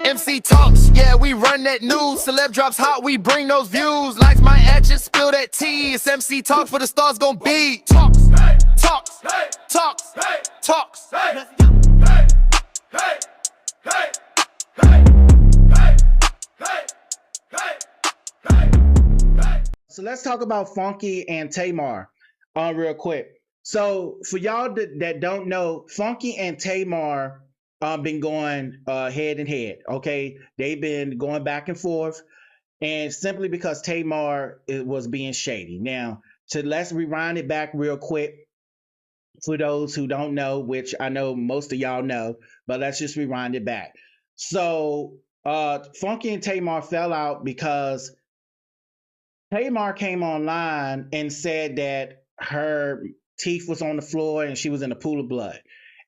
MC talks, yeah, we run that news. Celeb drops hot, we bring those views. Lights my actions, spill that tea. It's MC talk for the stars gon' be. Talks, talks, talks, talks. So let's talk about Funky and Tamar real quick. So for y'all that don't know, Funky and Tamar been going head and head. Okay, they've been going back and forth, and simply because Tamar was being shady. Now, let's rewind it back real quick for those who don't know, which I know most of y'all know, but let's just rewind it back. So Funky and Tamar fell out because Tamar came online and said that her teeth was on the floor and she was in a pool of blood.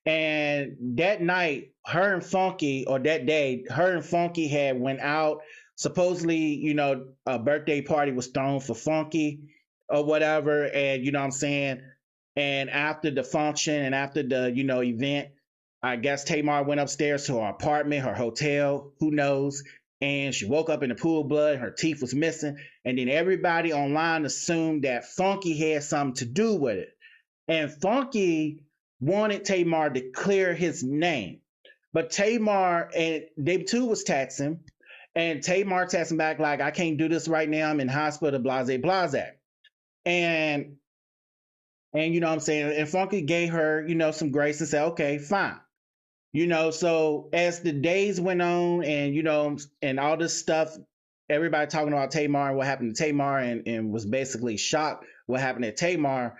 And that night, her and Funky, or that day, her and Funky had went out. Supposedly, you know, a birthday party was thrown for Funky or whatever. And you know what I'm saying? And after the function and after the, you know, event, I guess Tamar went upstairs to her apartment, her hotel, who knows? And she woke up in a pool of blood, her teeth was missing. And then everybody online assumed that Funky had something to do with it. And Funky wanted Tamar to clear his name. But Tamar, and they too was texting, and Tamar texting back like, I can't do this right now, I'm in hospital, blase, blase. And you know what I'm saying? And Funky gave her, you know, some grace and said, okay, fine. You know, so as the days went on and, you know, and all this stuff, everybody talking about Tamar and what happened to Tamar and was basically shocked what happened to Tamar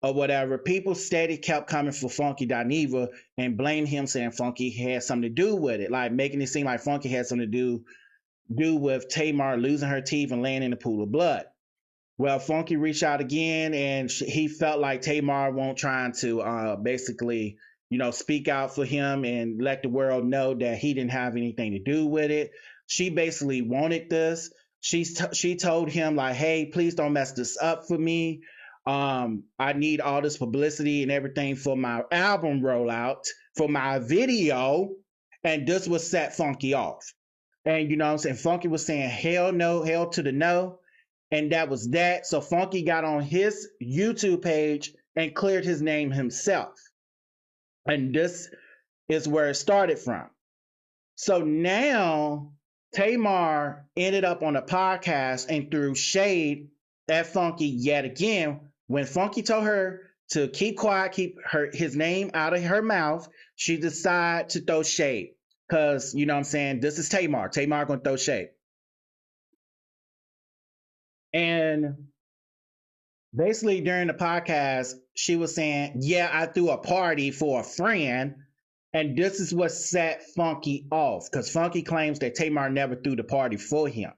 or whatever. People steady kept coming for Funky Dineva and blamed him, saying Funky had something to do with it, like making it seem like Funky had something to do with Tamar losing her teeth and laying in a pool of blood. Well, Funky reached out again, and he felt like Tamar won't trying to basically, you know, speak out for him and let the world know that he didn't have anything to do with it. She basically wanted this. She told him like, hey, please don't mess this up for me. I need all this publicity and everything for my album rollout, for my video. And this would set Funky off. And you know what I'm saying? Funky was saying, hell no, hell to the no. And that was that. So Funky got on his YouTube page and cleared his name himself. And this is where it started from. So now Tamar ended up on a podcast and threw shade at Funky yet again. When Funky told her to keep quiet, keep his name out of her mouth, she decided to throw shade. Because, you know what I'm saying, this is Tamar. Tamar gonna throw shade. And basically during the podcast, she was saying, yeah, I threw a party for a friend. And this is what set Funky off. Because Funky claims that Tamar never threw the party for him.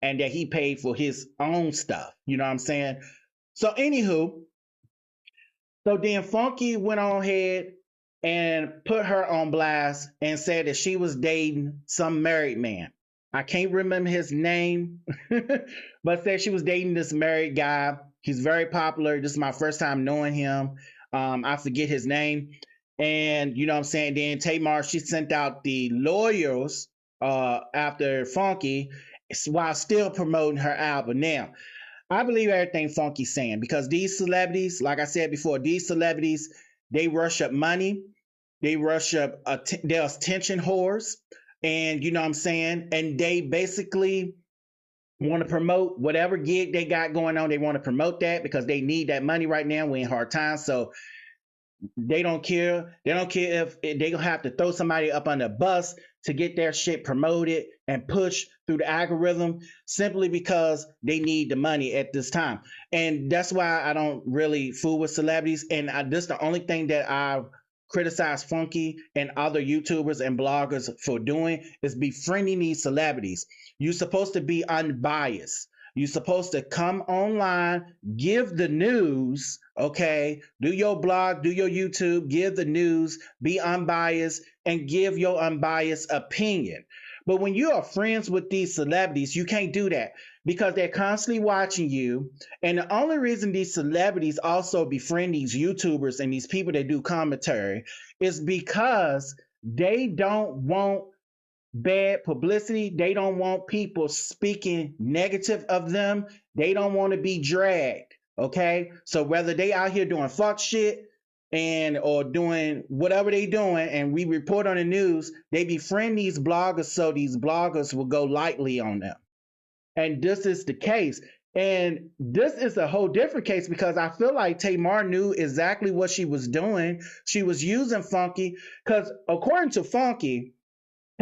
And that he paid for his own stuff. You know what I'm saying? So anywho, so then Funky went on ahead and put her on blast and said that she was dating some married man. I can't remember his name, but said she was dating this married guy. He's very popular. This is my first time knowing him. I forget his name. And you know what I'm saying? Then Tamar, she sent out the lawyers after Funky while still promoting her album. Now, I believe everything Funky's saying because these celebrities, like I said before, these celebrities, they rush up money. They rush up, they're attention whores. And you know what I'm saying? And they basically want to promote whatever gig they got going on. They want to promote that because they need that money right now. We're in hard times. So they don't care. They don't care if they're going to have to throw somebody up on the bus to get their shit promoted and pushed through the algorithm simply because they need the money at this time. And that's why I don't really fool with celebrities. And this is the only thing that I've criticize Funky and other YouTubers and bloggers for doing is befriending these celebrities. You're supposed to be unbiased. You're supposed to come online, give the news, okay? Do your blog, do your YouTube, give the news, be unbiased, and give your unbiased opinion. But when you are friends with these celebrities, you can't do that because they're constantly watching you. And the only reason these celebrities also befriend these YouTubers and these people that do commentary is because they don't want bad publicity. They don't want people speaking negative of them. They don't want to be dragged. Okay. So whether they out here doing fuck shit and or doing whatever they doing and we report on the news, they befriend these bloggers so these bloggers will go lightly on them. And this is the case. And this is a whole different case because I feel like Tamar knew exactly what she was doing. She was using Funky because according to Funky,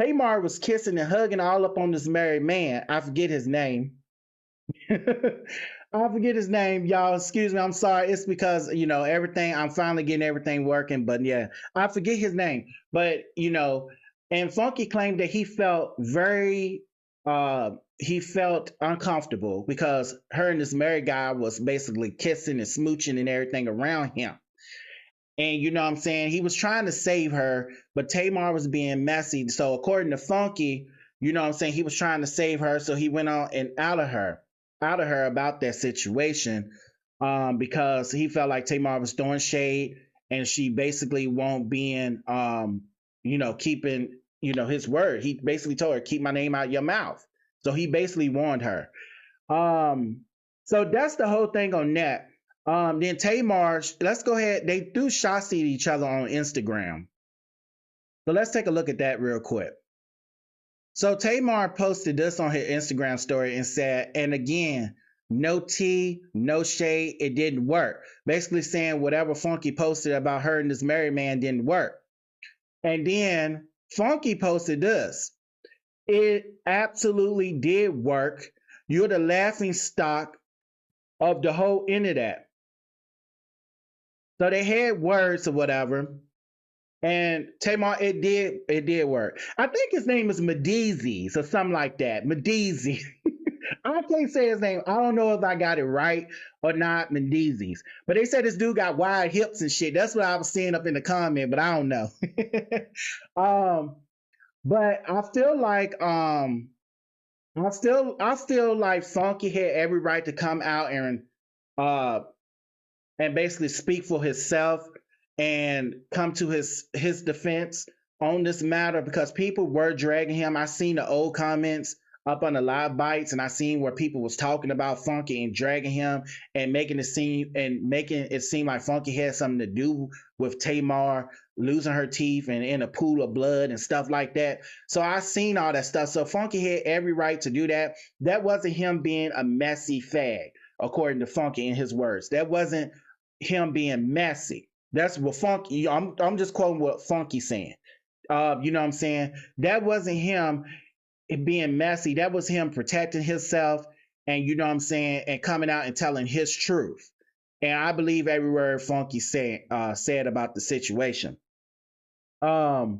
Tamar was kissing and hugging all up on this married man. I forget his name. I forget his name, y'all. Excuse me. I'm sorry. It's because, you know, everything, I'm finally getting everything working. But yeah, I forget his name. But, you know, and Funky claimed that he felt he felt uncomfortable because her and this married guy was basically kissing and smooching and everything around him. And you know what I'm saying? He was trying to save her, but Tamar was being messy. So according to Funky, you know what I'm saying? He was trying to save her. So he went on and out of her about that situation because he felt like Tamar was throwing shade and she basically won't being, you know, keeping, you know, his word. He basically told her, keep my name out your mouth. So he basically warned her. So that's the whole thing on that. Then Tamar, let's go ahead. They threw shots at each other on Instagram. So let's take a look at that real quick. So Tamar posted this on her Instagram story and said, and again, no tea, no shade, it didn't work. Basically saying whatever Funky posted about her and this married man didn't work. And then Funky posted this. It absolutely did work. You're the laughing stock of the whole internet. So they had words or whatever. And Tamar, it did work. I think his name is Medizi or something like that. Medizi. I can't say his name. I don't know if I got it right or not, Medizi's. But they said this dude got wide hips and shit. That's what I was seeing up in the comment, but I don't know. But I feel like I feel like Funky had every right to come out and basically speak for himself and come to his defense on this matter because people were dragging him. I seen the old comments up on the live bites and I seen where people was talking about Funky and dragging him and making it seem like Funky had something to do with Tamar losing her teeth and in a pool of blood and stuff like that. So I seen all that stuff. So Funky had every right to do that. That wasn't him being a messy fag, according to Funky in his words. That wasn't him being messy. That's what Funky, I'm just quoting what Funky's saying. You know what I'm saying? That wasn't him being messy. That was him protecting himself and, you know what I'm saying, and coming out and telling his truth. And I believe every word Funky said about the situation. Because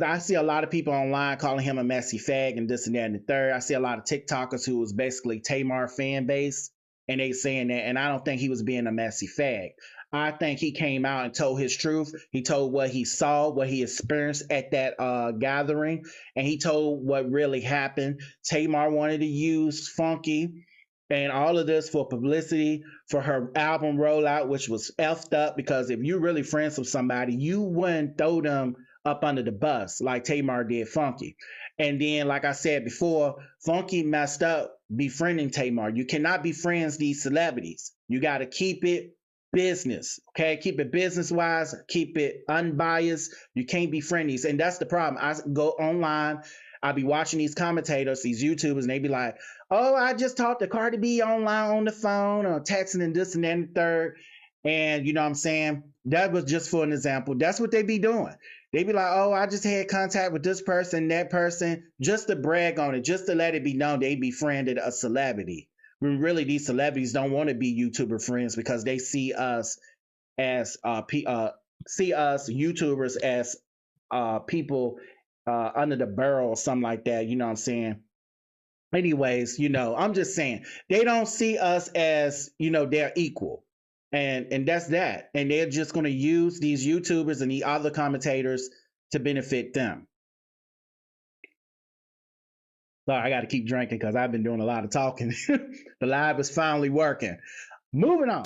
I see a lot of people online calling him a messy fag and this and that and the third. I see a lot of TikTokers who was basically Tamar fan base and they saying that, and I don't think he was being a messy fag. I think he came out and told his truth. He told what he saw, what he experienced at that gathering, and he told what really happened. Tamar wanted to use Funky and all of this for publicity for her album rollout, which was effed up because if you're really friends with somebody, you wouldn't throw them up under the bus like Tamar did Funky. And then, like I said before, Funky messed up befriending Tamar. You cannot befriend these celebrities. You got to keep it business, okay? Keep it business-wise. Keep it unbiased. You can't befriend these. And that's the problem. I go online. I be watching these commentators, these YouTubers, and they be like, oh, I just talked to Cardi B online on the phone or texting and this and that and the third. And you know what I'm saying? That was just for an example. That's what they be doing. They be like, oh, I just had contact with this person, that person, just to brag on it, just to let it be known they befriended a celebrity. When really these celebrities don't want to be YouTuber friends because they see us as YouTubers as people under the barrel or something like that. You know what I'm saying? Anyways, you know, I'm just saying they don't see us as, you know, they're equal. And that's that. And they're just going to use these YouTubers and the other commentators to benefit them. Sorry, I got to keep drinking because I've been doing a lot of talking. The live is finally working. Moving on.